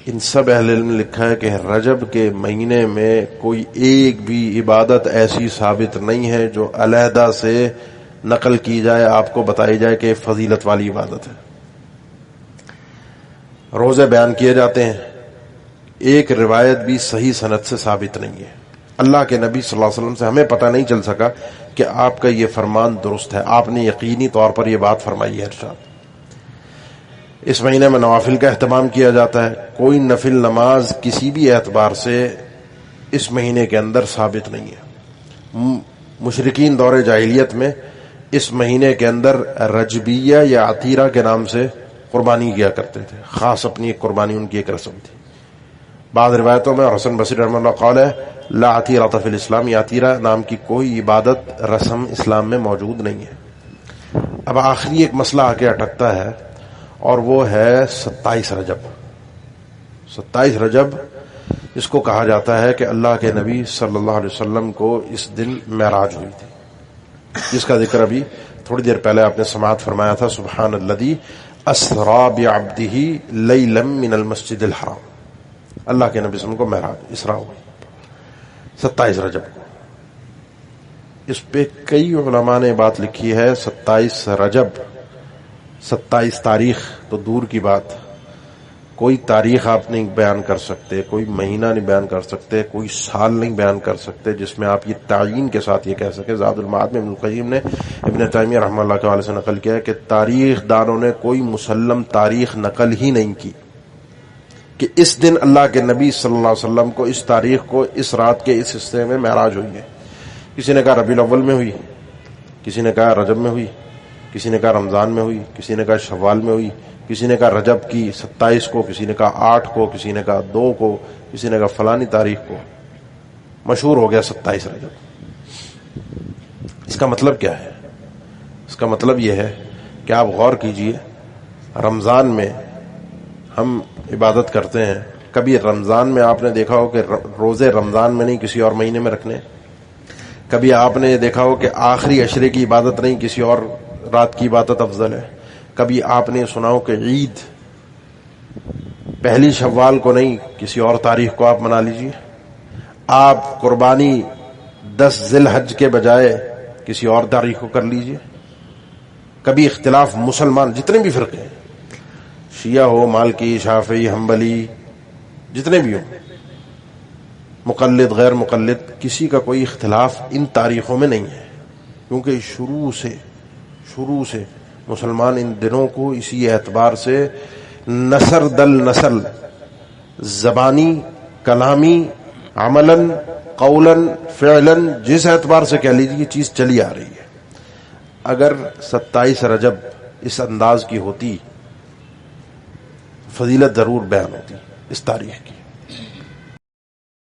ان سب اہل علم نے لکھا ہے کہ رجب کے مہینے میں کوئی ایک بھی عبادت ایسی ثابت نہیں ہے جو علیحدہ سے نقل کی جائے، آپ کو بتائی جائے کہ فضیلت والی عبادت ہے۔ روزے بیان کیے جاتے ہیں، ایک روایت بھی صحیح سند سے ثابت نہیں ہے۔ اللہ کے نبی صلی اللہ علیہ وسلم سے ہمیں پتہ نہیں چل سکا کہ آپ کا یہ فرمان درست ہے، آپ نے یقینی طور پر یہ بات فرمائی ہے۔ ارشاد، اس مہینے میں نوافل کا اہتمام کیا جاتا ہے، کوئی نفل نماز کسی بھی اعتبار سے اس مہینے کے اندر ثابت نہیں ہے۔ مشرکین دور جاہلیت میں اس مہینے کے اندر رجبیہ یا عتیرہ کے نام سے قربانی کیا کرتے تھے، خاص اپنی ایک قربانی، ان کی ایک رسم تھی۔ بعض روایتوں میں، اور حسن بصری رحمہ اللہ قول ہے، لا عتیرہ فی الاسلام، یا عتیرہ نام کی کوئی عبادت رسم اسلام میں موجود نہیں ہے۔ اب آخری ایک مسئلہ آ کے اٹکتا ہے، اور وہ ہے 27 رجب۔ 27 رجب اس کو کہا جاتا ہے کہ اللہ کے نبی صلی اللہ علیہ وسلم کو اس دن معراج ہوئی تھی، جس کا ذکر ابھی تھوڑی دیر پہلے آپ نے سماعت فرمایا تھا، سبحان الذی اسری بعبدہ لیلا من المسجد الحرام۔ اللہ کے نبی صلی اللہ علیہ وسلم کو معراج، اسراء ہوئی 27 رجب کو۔ اس پہ کئی علماء نے بات لکھی ہے۔ 27 رجب، 27 تاریخ تو دور کی بات، کوئی تاریخ آپ نہیں بیان کر سکتے، کوئی مہینہ نہیں بیان کر سکتے، کوئی سال نہیں بیان کر سکتے جس میں آپ یہ تعیین کے ساتھ یہ کہہ سکیں۔ زاد المعاد میں ابن القیم نے ابن تیمیہ رحمہ اللہ کے حوالے سے نقل کیا ہے کہ تاریخ دانوں نے کوئی مسلم تاریخ نقل ہی نہیں کی کہ اس دن اللہ کے نبی صلی اللہ علیہ وسلم کو اس تاریخ کو اس رات کے اس حصے میں معراج ہوئی ہے۔ کسی نے کہا ربیع الاول میں ہوئی، کسی نے کہا رجب میں ہوئی، کسی نے کہا رمضان میں ہوئی، کسی نے کہا شوال میں ہوئی، کسی نے کہا رجب کی 27 کو، کسی نے کہا 8 کو، کسی نے کہا 2 کو، کسی نے کہا فلانی تاریخ کو۔ مشہور ہو گیا 27 رجب۔ اس کا مطلب کیا ہے؟ اس کا مطلب یہ ہے کہ آپ غور کیجئے، رمضان میں ہم عبادت کرتے ہیں، کبھی رمضان میں آپ نے دیکھا ہو کہ روزے رمضان میں نہیں کسی اور مہینے میں رکھنے، کبھی آپ نے دیکھا ہو کہ آخری عشرے کی عبادت نہیں کسی اور رات کی عبادت افضل ہے، کبھی آپ نے سنا ہو کہ عید پہلی شوال کو نہیں کسی اور تاریخ کو آپ منا لیجئے، آپ قربانی 10 ذی الحج کے بجائے کسی اور تاریخ کو کر لیجئے۔ کبھی اختلاف مسلمان جتنے بھی فرقے ہیں، شیعہ ہو، مالکی، شافعی، حنبلی، جتنے بھی ہوں، مقلد غیر مقلد، کسی کا کوئی اختلاف ان تاریخوں میں نہیں ہے، کیونکہ شروع سے مسلمان ان دنوں کو اسی اعتبار سے نسل دل نسل، زبانی، کلامی، عملاً، قولاً، فعلاً، جس اعتبار سے کہہ لیجیے یہ چیز چلی آ رہی ہے۔ اگر 27 رجب اس انداز کی ہوتی، فضیلت ضرور بیان ہوتی اس تاریخ کی۔